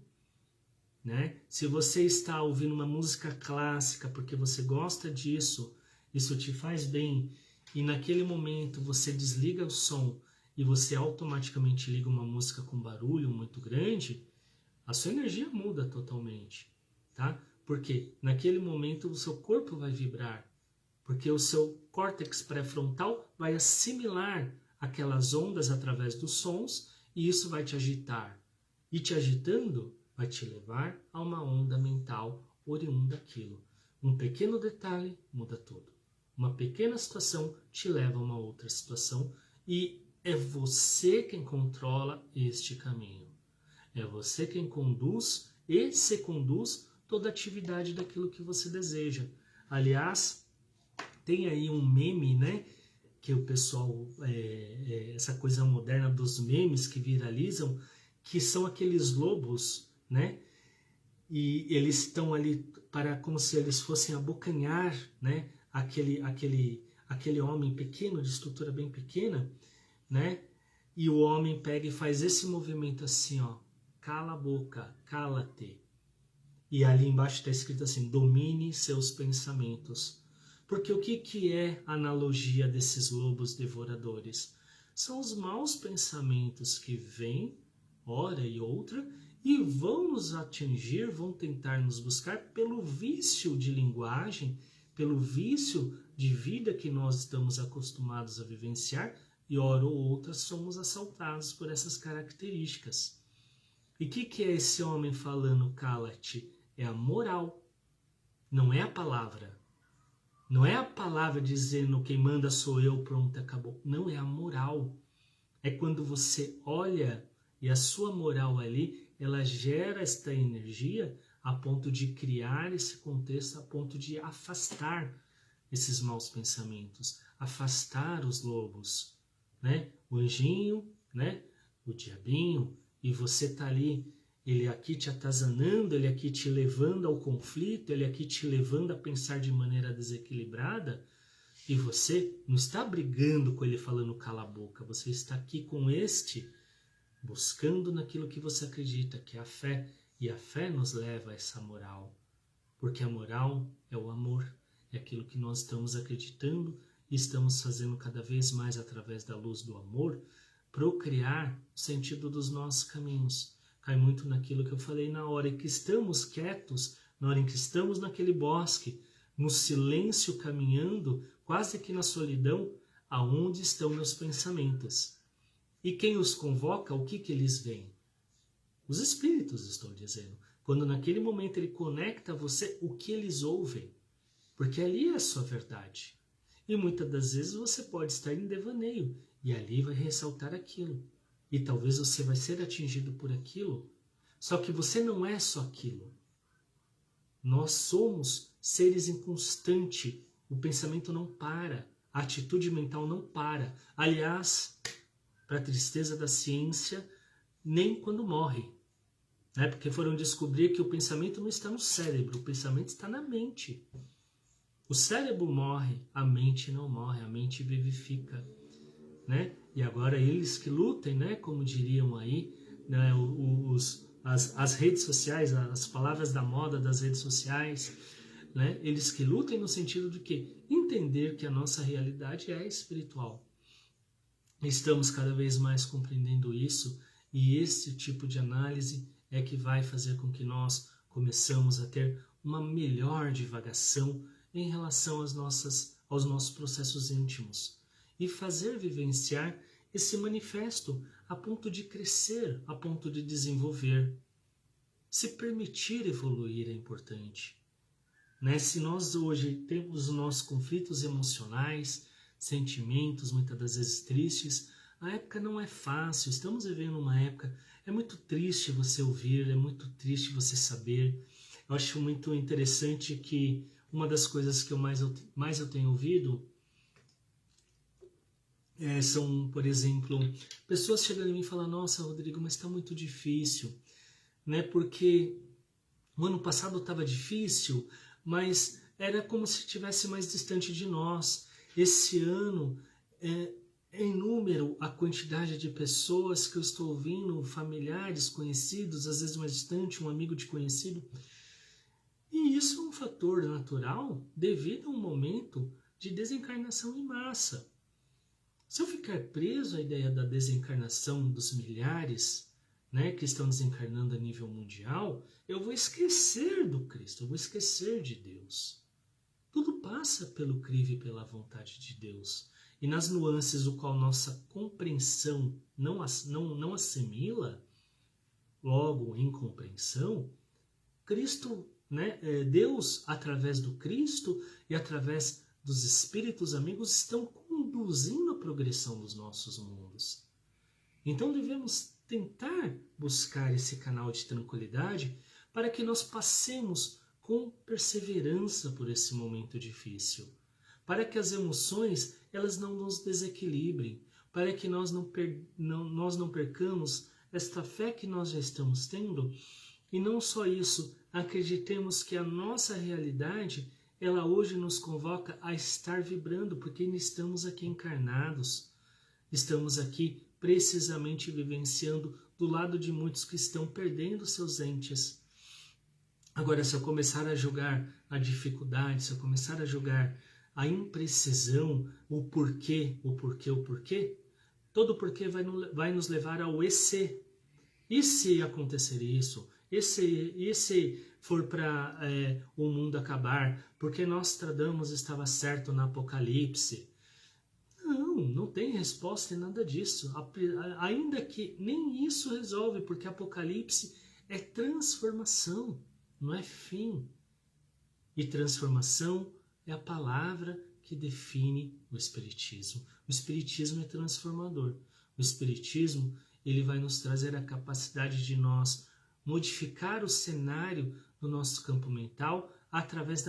[SPEAKER 1] Né? Se você está ouvindo uma música clássica porque você gosta disso, isso te faz bem, e naquele momento você desliga o som e você automaticamente liga uma música com barulho muito grande, a sua energia muda totalmente, tá? Porque naquele momento o seu corpo vai vibrar, porque o seu córtex pré-frontal vai assimilar aquelas ondas através dos sons e isso vai te agitar. E te agitando vai te levar a uma onda mental oriunda daquilo. Um pequeno detalhe muda tudo. Uma pequena situação te leva a uma outra situação e é você quem controla este caminho. É você quem conduz e se conduz toda a atividade daquilo que você deseja. Aliás, tem aí um meme, né? Que o pessoal, essa coisa moderna dos memes que viralizam, que são aqueles lobos, né? E eles estão ali como se eles fossem abocanhar, né? Aquele homem pequeno, de estrutura bem pequena, né? E o homem pega e faz esse movimento assim, ó. Cala a boca, cala-te. E ali embaixo está escrito assim, domine seus pensamentos. Porque o que é a analogia desses lobos devoradores? São os maus pensamentos que vêm, hora e outra, e vão nos atingir, vão tentar nos buscar pelo vício de linguagem, pelo vício de vida que nós estamos acostumados a vivenciar, e hora ou outra somos assaltados por essas características. E o que é esse homem falando cala-te? É a moral, não é a palavra. Não é a palavra dizendo quem manda sou eu, pronto, acabou. Não, é a moral. É quando você olha e a sua moral ali, ela gera esta energia a ponto de criar esse contexto, a ponto de afastar esses maus pensamentos, afastar os lobos, né? O anjinho, né? O diabinho, e você tá ali ele aqui te atazanando, ele aqui te levando ao conflito, ele aqui te levando a pensar de maneira desequilibrada, e você não está brigando com ele falando cala a boca, você está aqui com este, buscando naquilo que você acredita, que é a fé, e a fé nos leva a essa moral, porque a moral é o amor, é aquilo que nós estamos acreditando e estamos fazendo cada vez mais através da luz do amor, procriar o sentido dos nossos caminhos. Cai muito naquilo que eu falei na hora em que estamos quietos, na hora em que estamos naquele bosque, no silêncio caminhando, quase que na solidão, aonde estão meus pensamentos. E quem os convoca, o que eles veem? Os espíritos, estou dizendo. Quando naquele momento ele conecta a você, o que eles ouvem? Porque ali é a sua verdade. E muitas das vezes você pode estar em devaneio, e ali vai ressaltar aquilo. E talvez você vai ser atingido por aquilo. Só que você não é só aquilo. Nós somos seres em constante. O pensamento não para. A atitude mental não para. Aliás, para a tristeza da ciência, nem quando morre. Né? Porque foram descobrir que o pensamento não está no cérebro, o pensamento está na mente. O cérebro morre, a mente não morre, a mente vivifica. Né? E agora eles que lutem, né? Como diriam aí, né? As redes sociais, as palavras da moda das redes sociais, né? Eles que lutem no sentido de que entender que a nossa realidade é espiritual. Estamos cada vez mais compreendendo isso, e esse tipo de análise é que vai fazer com que nós começamos a ter uma melhor divagação em relação aos nossos processos íntimos e fazer vivenciar esse manifesto a ponto de crescer, a ponto de desenvolver. Se permitir evoluir é importante. Né? Se nós hoje temos os nossos conflitos emocionais, sentimentos muitas das vezes tristes, a época não é fácil, estamos vivendo uma época, é muito triste você ouvir, é muito triste você saber. Eu acho muito interessante que uma das coisas que eu mais eu tenho ouvido são, por exemplo, pessoas chegando em mim e falando, nossa, Rodrigo, mas está muito difícil, né? Porque o ano passado estava difícil, mas era como se estivesse mais distante de nós. Esse ano é inúmero a quantidade de pessoas que eu estou ouvindo, familiares, conhecidos, às vezes mais distante, um amigo de conhecido. E isso é um fator natural devido a um momento de desencarnação em massa. Se eu ficar preso à ideia da desencarnação dos milhares, né, que estão desencarnando a nível mundial, eu vou esquecer do Cristo, eu vou esquecer de Deus. Tudo passa pelo crivo e pela vontade de Deus. E nas nuances o qual nossa compreensão não assimila, logo em compreensão, Cristo, né, Deus, através do Cristo e através dos espíritos amigos, estão conduzindo a progressão dos nossos mundos. Então devemos tentar buscar esse canal de tranquilidade para que nós passemos com perseverança por esse momento difícil, para que as emoções elas não nos desequilibrem, para que nós não percamos esta fé que nós já estamos tendo, e não só isso, acreditemos que a nossa realidade ela hoje nos convoca a estar vibrando, porque ainda estamos aqui encarnados, estamos aqui precisamente vivenciando do lado de muitos que estão perdendo seus entes. Agora, se eu começar a julgar a dificuldade, se eu começar a julgar a imprecisão, o porquê, todo porquê vai nos levar ao e se. E se acontecer isso? E se for para o mundo acabar? Porque Nostradamus estava certo no Apocalipse? Não tem resposta em nada disso. Ainda que nem isso resolve, porque Apocalipse é transformação, não é fim. E transformação é a palavra que define o Espiritismo. O Espiritismo é transformador. O Espiritismo ele vai nos trazer a capacidade de nós modificar o cenário do nosso campo mental através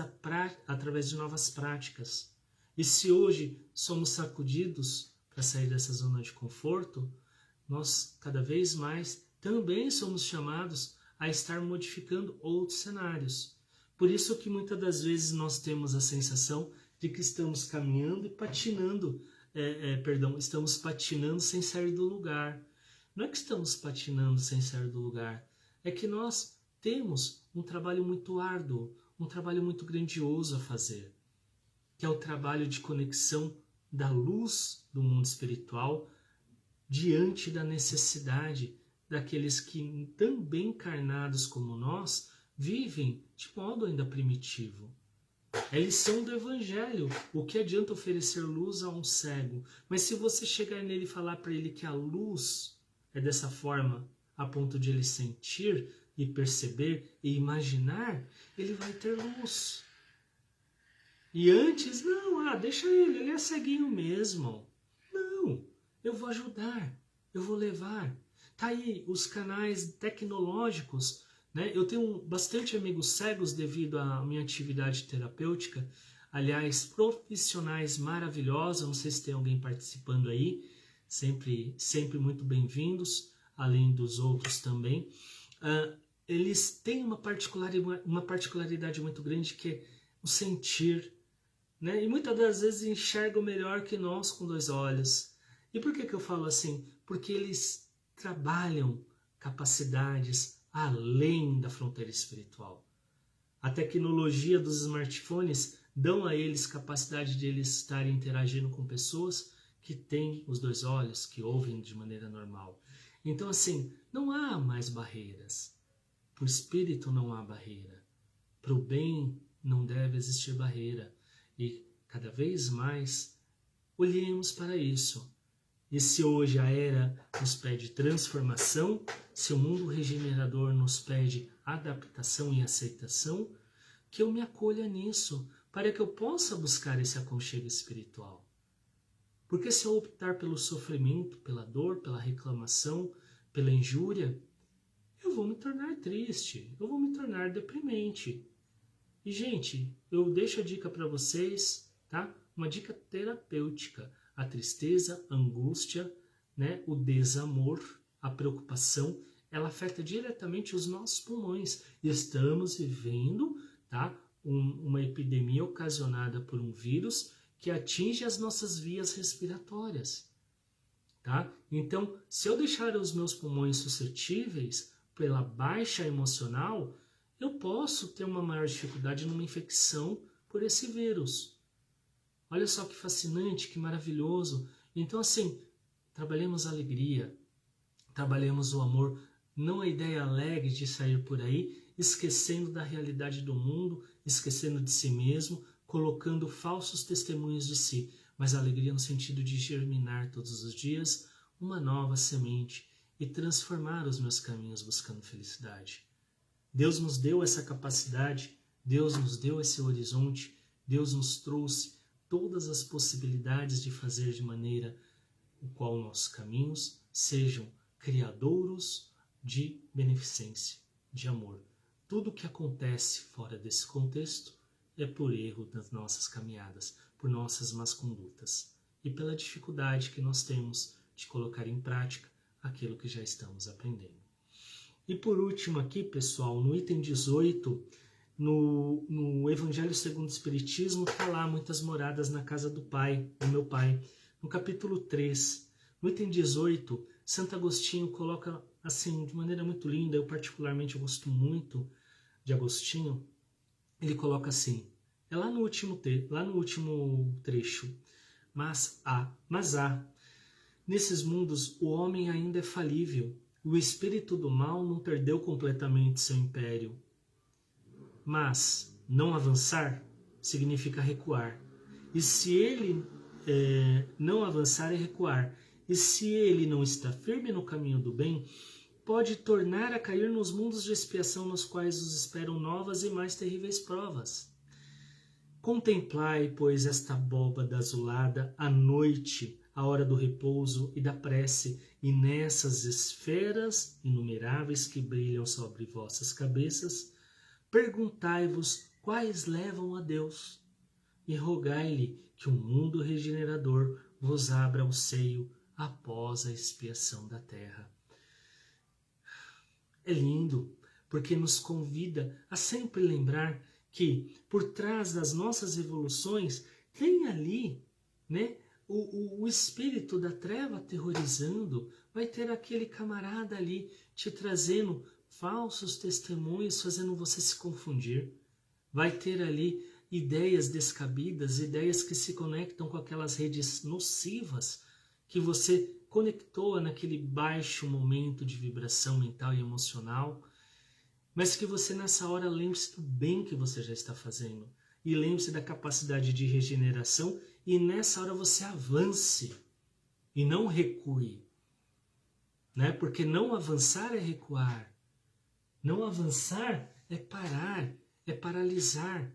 [SPEAKER 1] de novas práticas. E se hoje somos sacudidos para sair dessa zona de conforto, nós cada vez mais também somos chamados a estar modificando outros cenários. Por isso que muitas das vezes nós temos a sensação de que estamos caminhando e patinando, estamos patinando sem sair do lugar. Não é que estamos patinando sem sair do lugar, é que nós temos um trabalho muito árduo, um trabalho muito grandioso a fazer, que é o trabalho de conexão da luz do mundo espiritual diante da necessidade daqueles que, também encarnados como nós, vivem de modo ainda primitivo. É a lição do Evangelho. O que adianta oferecer luz a um cego? Mas se você chegar nele e falar para ele que a luz é dessa forma, a ponto de ele sentir e perceber e imaginar, ele vai ter luz. E antes, não, deixa ele é ceguinho mesmo. Não, eu vou ajudar, eu vou levar. Tá aí os canais tecnológicos, né? Eu tenho bastante amigos cegos devido à minha atividade terapêutica. Aliás, profissionais maravilhosos, não sei se tem alguém participando aí, sempre muito bem-vindos, além dos outros também. Eles têm uma particularidade muito grande, que é o sentir, né? E muitas das vezes enxergam melhor que nós com 2 olhos. E por que eu falo assim? Porque eles trabalham capacidades além da fronteira espiritual. A tecnologia dos smartphones dão a eles capacidade de eles estarem interagindo com pessoas que têm os 2 olhos, que ouvem de maneira normal. Então, assim, não há mais barreiras. Para o espírito não há barreira. Para o bem não deve existir barreira. E cada vez mais olhemos para isso. E se hoje a era nos pede transformação, se o mundo regenerador nos pede adaptação e aceitação, que eu me acolha nisso, para que eu possa buscar esse aconchego espiritual. Porque se eu optar pelo sofrimento, pela dor, pela reclamação, pela injúria, eu vou me tornar triste, eu vou me tornar deprimente. E, gente, eu deixo a dica para vocês, tá? Uma dica terapêutica. A tristeza, a angústia, né? O desamor, a preocupação, ela afeta diretamente os nossos pulmões. E estamos vivendo, tá? Uma epidemia ocasionada por um vírus que atinge as nossas vias respiratórias. Tá? Então, se eu deixar os meus pulmões suscetíveis pela baixa emocional, eu posso ter uma maior dificuldade numa infecção por esse vírus. Olha só que fascinante, que maravilhoso. Então, assim, trabalhemos a alegria, trabalhemos o amor, não a ideia alegre de sair por aí, esquecendo da realidade do mundo, esquecendo de si mesmo, colocando falsos testemunhos de si, mas a alegria no sentido de germinar todos os dias uma nova semente e transformar os meus caminhos buscando felicidade. Deus nos deu essa capacidade, Deus nos deu esse horizonte, Deus nos trouxe todas as possibilidades de fazer de maneira o qual nossos caminhos sejam criadouros de beneficência, de amor. Tudo o que acontece fora desse contexto é por erro das nossas caminhadas, por nossas más condutas e pela dificuldade que nós temos de colocar em prática aquilo que já estamos aprendendo. E por último aqui, pessoal, no item 18, no Evangelho segundo o Espiritismo, está lá muitas moradas na casa do Pai, do meu Pai. No capítulo 3, no item 18, Santo Agostinho coloca assim, de maneira muito linda, eu particularmente gosto muito de Agostinho, ele coloca assim, é lá no último trecho, mas há, nesses mundos o homem ainda é falível, o espírito do mal não perdeu completamente seu império. Mas não avançar significa recuar. E se ele não avançar é recuar. E se ele não está firme no caminho do bem, pode tornar a cair nos mundos de expiação nos quais os esperam novas e mais terríveis provas. Contemplai, pois, esta abóbada azulada à noite, a hora do repouso e da prece, e nessas esferas inumeráveis que brilham sobre vossas cabeças, perguntai-vos quais levam a Deus, e rogai-lhe que o mundo regenerador vos abra o seio após a expiação da terra. É lindo, porque nos convida a sempre lembrar que por trás das nossas evoluções tem ali, né, o espírito da treva aterrorizando. Vai ter aquele camarada ali te trazendo falsos testemunhos, fazendo você se confundir. Vai ter ali ideias descabidas, ideias que se conectam com aquelas redes nocivas que você conectou naquele baixo momento de vibração mental e emocional, mas que você nessa hora lembre-se do bem que você já está fazendo e lembre-se da capacidade de regeneração, e nessa hora você avance e não recue, né? Porque não avançar é recuar, não avançar é parar, é paralisar,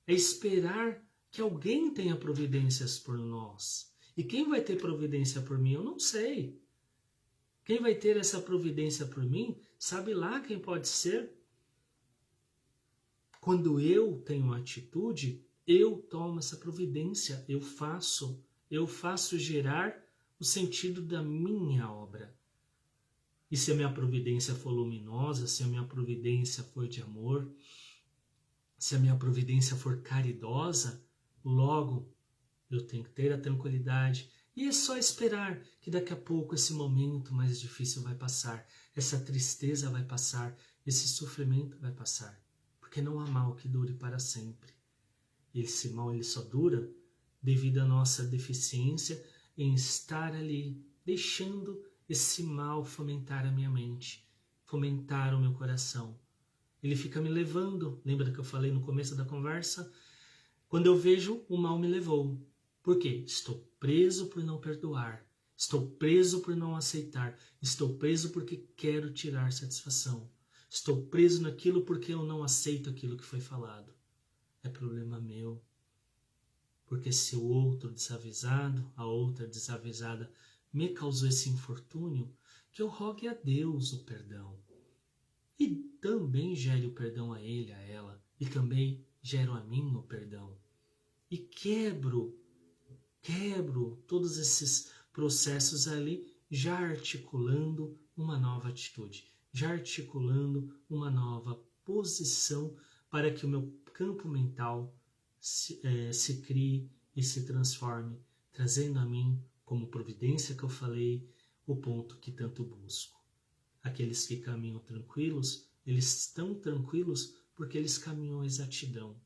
[SPEAKER 1] é esperar que alguém tenha providências por nós. E quem vai ter providência por mim, eu não sei. Quem vai ter essa providência por mim, sabe lá quem pode ser. Quando eu tenho atitude, eu tomo essa providência, eu faço gerar o sentido da minha obra. E se a minha providência for luminosa, se a minha providência for de amor, se a minha providência for caridosa, logo eu tenho que ter a tranquilidade. E é só esperar que daqui a pouco esse momento mais difícil vai passar, essa tristeza vai passar, esse sofrimento vai passar. Porque não há mal que dure para sempre. Esse mal ele só dura devido à nossa deficiência em estar ali, deixando esse mal fomentar a minha mente, fomentar o meu coração. Ele fica me levando, lembra que eu falei no começo da conversa? Quando eu vejo, o mal me levou. Por quê? Estou preso por não perdoar, estou preso por não aceitar, estou preso porque quero tirar satisfação, estou preso naquilo porque eu não aceito aquilo que foi falado. É problema meu. Porque se o outro desavisado, a outra desavisada, me causou esse infortúnio, que eu rogue a Deus o perdão. E também gere o perdão a ele, a ela. E também gero a mim o perdão. E quebro todos esses processos ali, já articulando uma nova atitude, já articulando uma nova posição para que o meu campo mental se crie e se transforme, trazendo a mim, como providência que eu falei, o ponto que tanto busco. Aqueles que caminham tranquilos, eles estão tranquilos porque eles caminham a exatidão.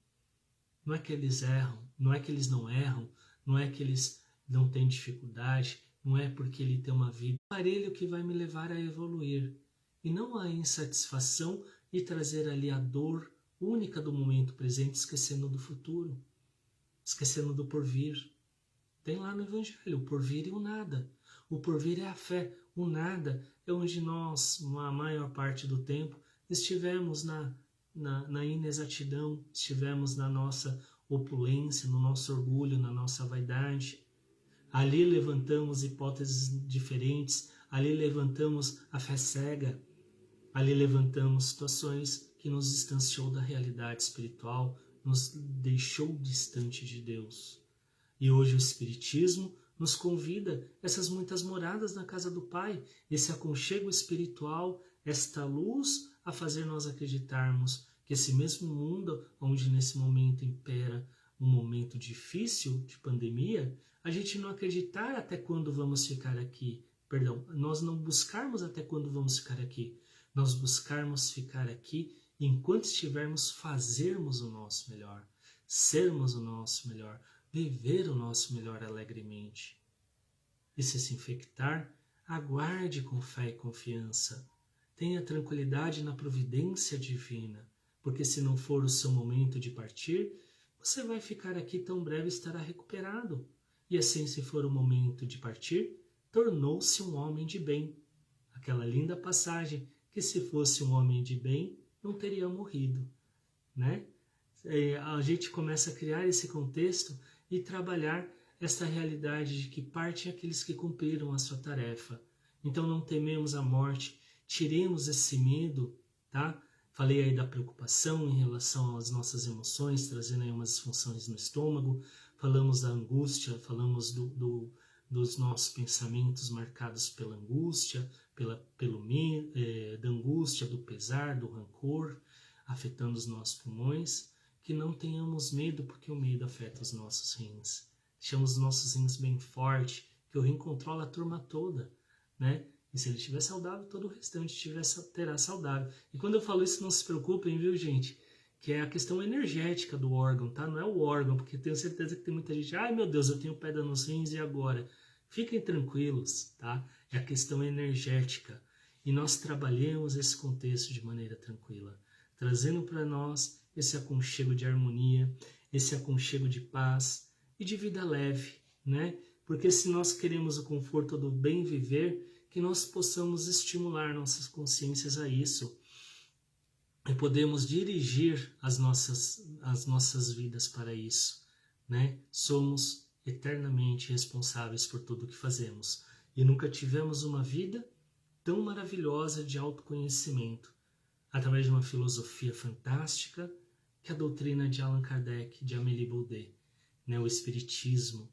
[SPEAKER 1] Não é que eles erram, não é que eles não erram, não é que eles não têm dificuldade, não é porque ele tem uma vida. É o aparelho que vai me levar a evoluir, e não a insatisfação e trazer ali a dor única do momento presente, esquecendo do futuro, esquecendo do porvir. Tem lá no Evangelho, o porvir e o nada. O porvir é a fé, o nada é onde nós, a maior parte do tempo, estivemos na inexatidão, estivemos na nossa opulência, no nosso orgulho, na nossa vaidade. Ali levantamos hipóteses diferentes, ali levantamos a fé cega, ali levantamos situações que nos distanciou da realidade espiritual, nos deixou distante de Deus. E hoje o Espiritismo nos convida a essas muitas moradas na casa do Pai, esse aconchego espiritual, esta luz a fazer nós acreditarmos que esse mesmo mundo onde nesse momento impera um momento difícil de pandemia, a gente não acreditar até quando vamos ficar aqui, nós não buscarmos até quando vamos ficar aqui, nós buscarmos ficar aqui enquanto estivermos fazermos o nosso melhor, sermos o nosso melhor, viver o nosso melhor alegremente. E se infectar, aguarde com fé e confiança. Tenha tranquilidade na providência divina, porque se não for o seu momento de partir, você vai ficar aqui tão breve e estará recuperado. E assim, se for o momento de partir, tornou-se um homem de bem. Aquela linda passagem que se fosse um homem de bem, não teria morrido, né? A gente começa a criar esse contexto e trabalhar esta realidade de que parte aqueles que cumpriram a sua tarefa. Então não tememos a morte, tiremos esse medo, tá? Falei aí da preocupação em relação às nossas emoções, trazendo aí umas disfunções no estômago, falamos da angústia, falamos dos nossos pensamentos marcados pela angústia, da angústia, do pesar, do rancor, afetando os nossos pulmões, que não tenhamos medo, porque o medo afeta os nossos rins. Deixamos os nossos rins bem fortes, que o rim controla a turma toda, né? E se ele estiver saudável, todo o restante terá saudável. E quando eu falo isso, não se preocupem, viu, gente? Que é a questão energética do órgão, tá? Não é o órgão, porque tenho certeza que tem muita gente, ai meu Deus, eu tenho pedra nos rins e agora? Fiquem tranquilos, tá? É a questão energética. E nós trabalhamos esse contexto de maneira tranquila, trazendo para nós esse aconchego de harmonia, esse aconchego de paz e de vida leve, né? Porque se nós queremos o conforto do bem viver, que nós possamos estimular nossas consciências a isso. E podemos dirigir as nossas vidas para isso, né? Somos eternamente responsáveis por tudo que fazemos. E nunca tivemos uma vida tão maravilhosa de autoconhecimento, através de uma filosofia fantástica, que é a doutrina de Allan Kardec, de Amélie Baudet, né? O Espiritismo,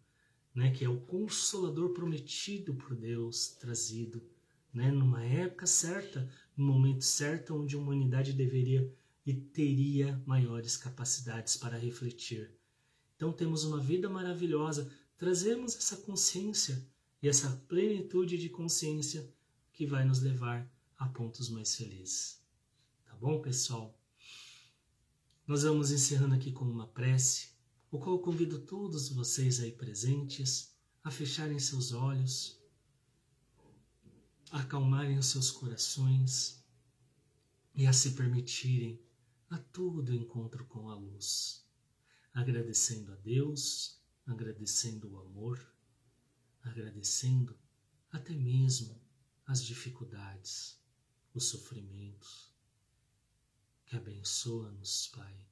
[SPEAKER 1] né, que é o consolador prometido por Deus, trazido, né, numa época certa, no momento certo, onde a humanidade deveria e teria maiores capacidades para refletir. Então temos uma vida maravilhosa, trazemos essa consciência e essa plenitude de consciência que vai nos levar a pontos mais felizes. Tá bom, pessoal? Nós vamos encerrando aqui com uma prece, o qual convido todos vocês aí presentes a fecharem seus olhos, a acalmarem os seus corações e a se permitirem a todo encontro com a luz, agradecendo a Deus, agradecendo o amor, agradecendo até mesmo as dificuldades, os sofrimentos. Que abençoa-nos, Pai,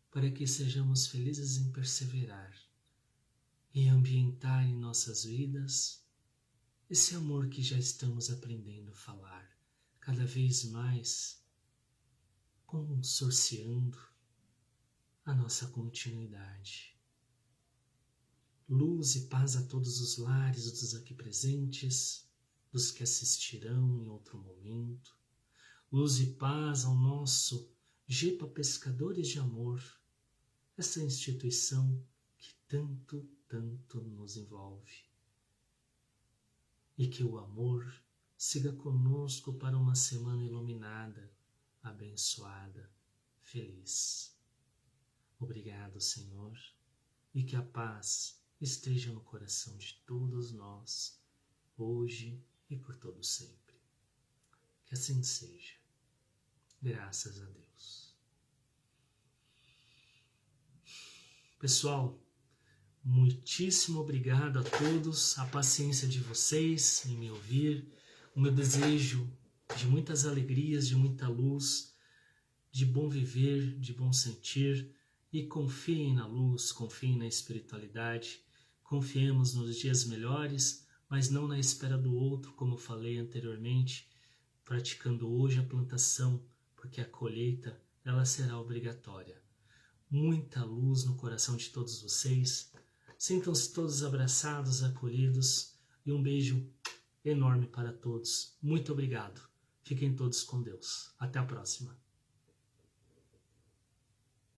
[SPEAKER 1] para que sejamos felizes em perseverar e ambientar em nossas vidas esse amor que já estamos aprendendo a falar, cada vez mais consorciando a nossa continuidade. Luz e paz a todos os lares dos aqui presentes, dos que assistirão em outro momento. Luz e paz ao nosso GEPA Pescadores de Amor, essa instituição que tanto nos envolve. E que o amor siga conosco para uma semana iluminada, abençoada, feliz. Obrigado, Senhor, e que a paz esteja no coração de todos nós, hoje e por todo sempre. Que assim seja. Graças a Deus. Pessoal, muitíssimo obrigado a todos, a paciência de vocês em me ouvir, o meu desejo de muitas alegrias, de muita luz, de bom viver, de bom sentir, e confiem na luz, confiem na espiritualidade, confiemos nos dias melhores, mas não na espera do outro, como falei anteriormente, praticando hoje a plantação, porque a colheita ela será obrigatória. Muita luz no coração de todos vocês. Sintam-se todos abraçados, acolhidos, e um beijo enorme para todos. Muito obrigado. Fiquem todos com Deus. Até a próxima.